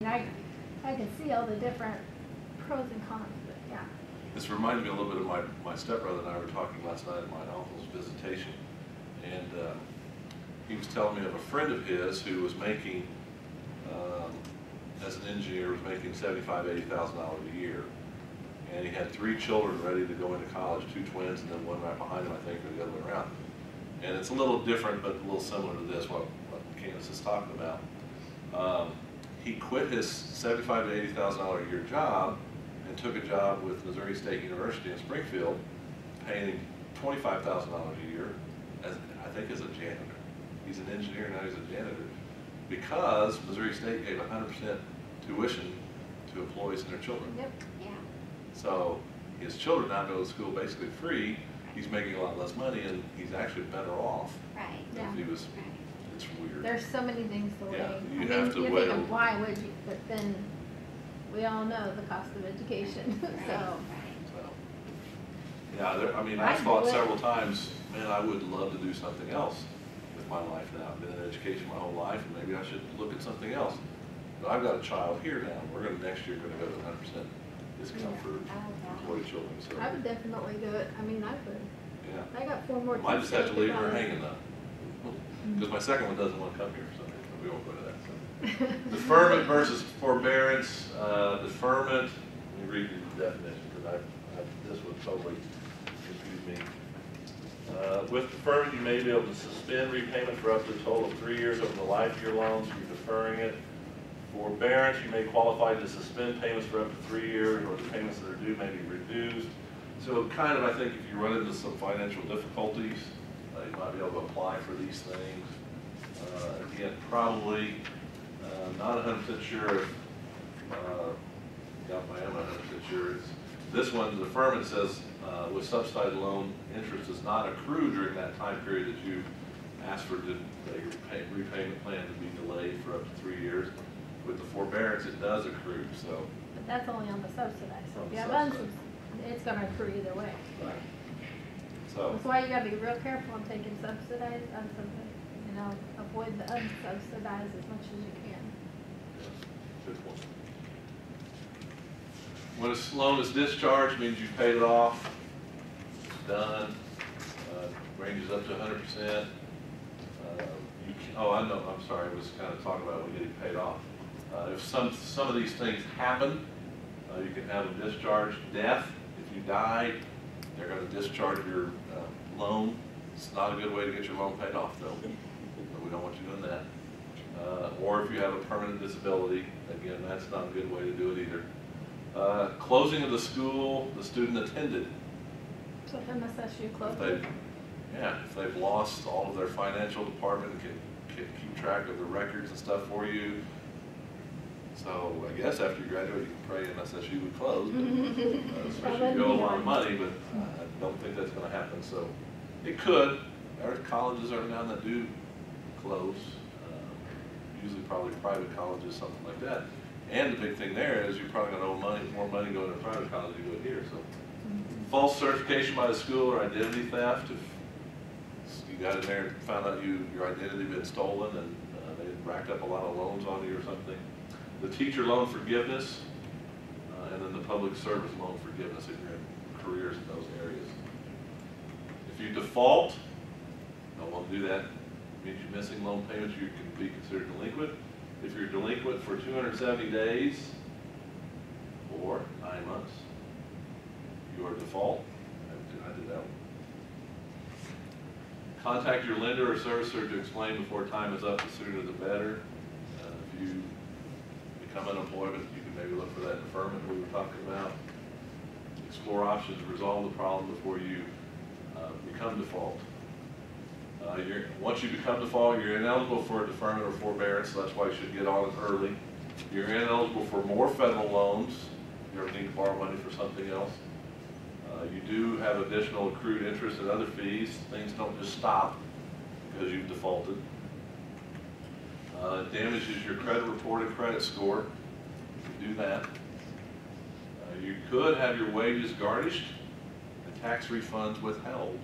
I can see all the different pros and cons, but yeah. This reminded me a little bit of my stepbrother and I were talking last night at my uncle's visitation, and he was telling me of a friend of his who was making, as an engineer, was making $75,000 to $80,000 a year, and he had 3 children ready to go into college, 2 twins, and then one right behind him, I think, or the other way around. And it's a little different, but a little similar to this, what Candace is talking about. He quit his $75,000 to $80,000 a year job and took a job with Missouri State University in Springfield, paying him $25,000 a year, as I think as a janitor. He's an engineer, now he's a janitor, because Missouri State gave 100% tuition to employees and their children. Yep. Yeah. So his children now go to school basically free. He's making a lot less money, and he's actually better off Right. than Yeah. if he was. Right. It's weird. There's so many things to weigh. Yeah, you I mean, have to you're weigh thinking, them. why would you? But then we all know the cost of education. Right. So Right. So, yeah, I mean, I'd I've thought do it. several times, man, I would love to do something else with my life now. I've been in education my whole life, and maybe I should look at something else. But I've got a child here now. We're going to next year going to go to 100% discount Yeah. for employee children. So I would definitely do it. I mean, I would. yeah, I got 4 more. I just have to kids leave her going. hanging though, because my second one doesn't want to come here, so we won't go to that. So. Deferment versus forbearance. Deferment. Let me read you the definition because this would totally confuse me. With deferment, you may be able to suspend repayment for up to a total of 3 years over the life of your loans. You're deferring it. Forbearance, you may qualify to suspend payments for up to 3 years, or the payments that are due may be reduced. So kind of, I think if you run into some financial difficulties, you might be able to apply for these things. Again, probably not 100% sure if, yeah, I am 100% sure. This one, the deferment says, with subsidized loan, interest does not accrue during that time period that you asked for your repayment plan to be delayed for up to 3 years. With the forbearance, it does accrue, so. But that's only on the subsidized. So On if the you have subsidized. it's going to accrue either way. Right. So, That's why you got to be real careful on taking subsidized, unsubsidized. You know, avoid the unsubsidized as much as you can. good point. When a loan is discharged, means you've paid it off, it's done, ranges up to 100%. Oh, I know, I'm sorry, I was kind of talking about when getting paid off. If some of these things happen, you can have a discharge. Death, if you die, they're going to discharge your loan. It's not a good way to get your loan paid off, though. We don't want you doing that. Or if you have a permanent disability, again, that's not a good way to do it either. Closing of the school the student attended. So MSSU closed. If they've lost all of their financial department, can keep track of the records and stuff for you. So I guess after you graduate, you can pray MSSU would close, but, especially if you owe a lot of money, but I don't think that's going to happen. So it could. There are colleges every now and then do close, usually probably private colleges, something like that. And the big thing there is you're probably going to owe more money going to a private college than you would here. So false certification by the school or identity theft. If you got in there and found out your identity had been stolen and they racked up a lot of loans on you or something. The teacher loan forgiveness, and then the public service loan forgiveness if you're in careers in those areas. If you default, don't want to do that. It means you're missing loan payments, you can be considered delinquent. If you're delinquent for 270 days or 9 months, you are default. I did that one. Contact your lender or servicer to explain before time is up. The sooner the better. If you become unemployment, you can maybe look for that deferment we were talking about. Explore options to resolve the problem before you become default. Once you become default, you're ineligible for a deferment or forbearance, so that's why you should get on it early. You're ineligible for more federal loans. You ever need to borrow money for something else. You do have additional accrued interest and other fees. Things don't just stop because you've defaulted. It damages your credit report and credit score. You can do that. You could have your wages garnished and tax refunds withheld.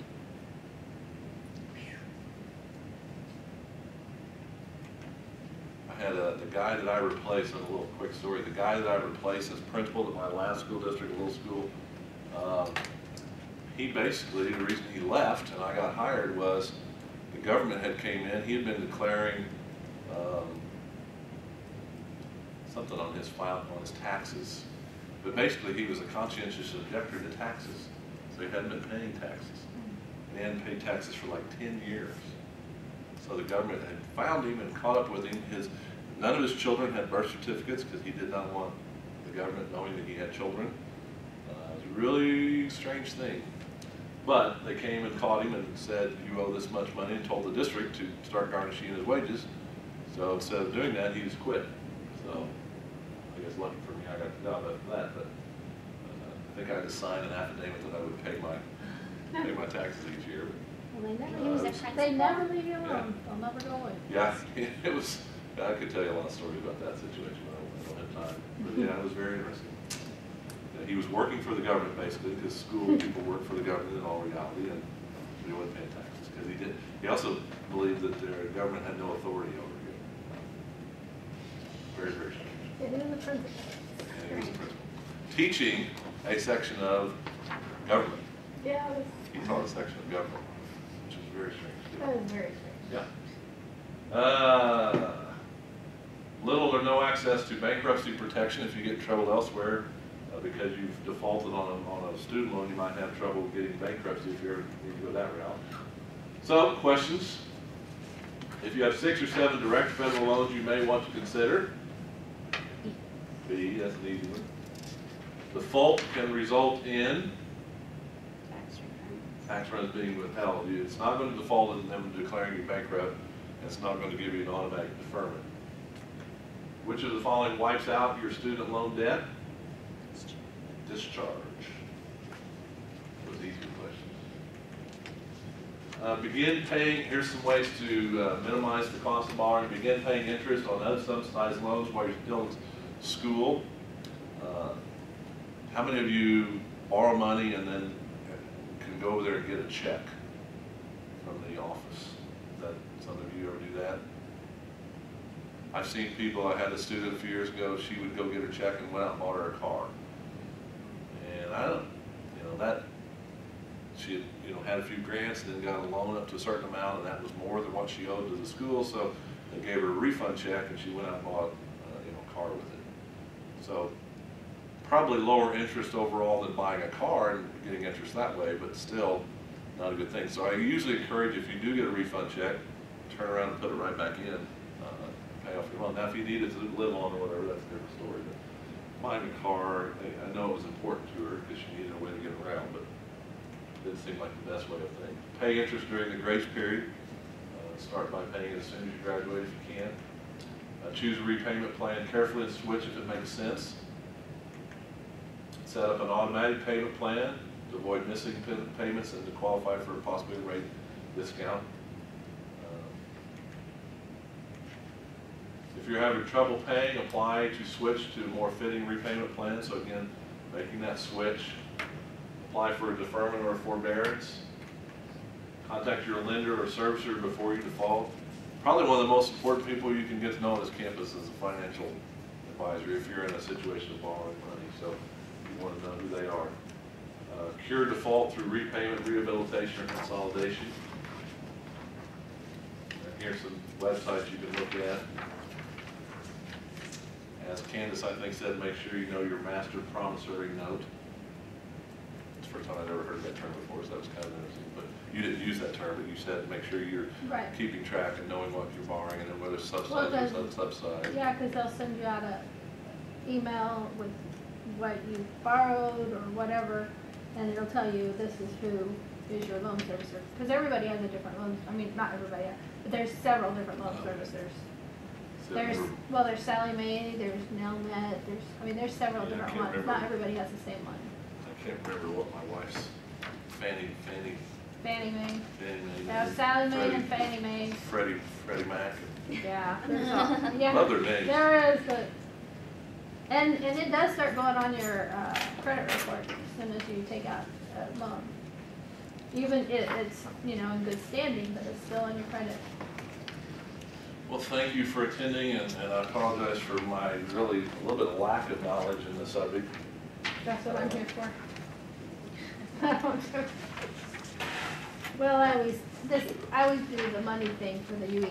I had the guy that I replaced, and a little quick story, the guy that I replaced as principal at my last school district, a little school, he basically, the reason he left and I got hired was the government had came in, he had been declaring something on his file, on his taxes. But basically he was a conscientious objector to taxes. So he hadn't been paying taxes. And he hadn't paid taxes for like 10 years. So the government had found him and caught up with him. None of his children had birth certificates because he did not want the government knowing that he had children. It was a really strange thing. But they came and caught him and said, you owe this much money, and told the district to start garnishing his wages. So instead of doing that, he just quit. So I guess lucky for me, I got the job after that. But I think I had to sign an affidavit that I would pay my taxes each year. Well, they never use their principal. They never leave you alone. They'll never go away. Yeah, it was, I could tell you a lot of stories about that situation, but I don't have time. But yeah, it was very interesting. Yeah, he was working for the government basically, because school people work for the government in all reality, and he wasn't paying taxes because he did. He also believed that the government had no authority over him. Very, very strange. It is a principle. And he was a principal. Teaching a section of government. Yeah, it was, He taught a section of government, which is very strange. that was very strange. Yeah. Little or no access to bankruptcy protection if you get in trouble elsewhere because you've defaulted on a student loan. You might have trouble getting bankruptcy if you ever need to go that route. So, questions? If you have 6 or 7 direct federal loans, you may want to consider. B, that's an easy one. Default can result in tax returns being withheld. It's not going to default in them declaring you bankrupt. It's not going to give you an automatic deferment. Which of the following wipes out your student loan debt? Discharge. Those easy questions. Begin paying, here's some ways to minimize the cost of borrowing. Begin paying interest on unsubsidized loans while you're still in school. How many of you borrow money and then can go over there and get a check from the office? Some of you ever do that? I've seen people, I had a student a few years ago, she would go get her check and went out and bought her a car. And I don't, she had, had a few grants and then got a loan up to a certain amount, and that was more than what she owed to the school, so they gave her a refund check and she went out and bought, a car with it. So probably lower interest overall than buying a car and getting interest that way, but still not a good thing. So I usually encourage, if you do get a refund check, turn around and put it right back in, pay off your loan. Now if you need it to live on or whatever, that's a different story. But buying a car, I know it was important to her because she needed a way to get around, but it didn't seem like the best way of things. Pay interest during the grace period. Start by paying it as soon as you graduate if you can. Choose a repayment plan carefully and switch if it makes sense. Set up an automatic payment plan to avoid missing payments and to qualify for a possible rate discount. If you're having trouble paying, apply to switch to a more fitting repayment plan. So again, making that switch. Apply for a deferment or a forbearance. Contact your lender or servicer before you default. Probably one of the most important people you can get to know on this campus is a financial advisor if you're in a situation of borrowing money. So you want to know who they are. Cure default through repayment, rehabilitation, or consolidation. And here's some websites you can look at. As Candace, I think, said, make sure you know your master promissory note. It's the first time I'd ever heard that term before, so that was kind of interesting. But you didn't use that term, but you said make sure you're keeping track and knowing what you're borrowing and then whether it's subsidized or unsubsidized. Yeah, because they'll send you out an email with what you borrowed or whatever, and it'll tell you this is who is your loan servicer. Because everybody has a different loan, I mean, not everybody, but there's several different loan servicers. There's Sally Mae, there's Nelnet, there's several different ones. Not everybody has the same one. I can't remember what my wife's Fannie Mae. Yeah, Sally Mae and Fannie Mae. Freddie Mac. Yeah, there's all. Yeah, other names. There is, and it does start going on your credit report as soon as you take out a loan. Even it's in good standing, but it's still on your credit. Well, thank you for attending, and I apologize for my really a little bit of lack of knowledge in the subject. That's what I'm here for. Well, I always do the money thing for the UE.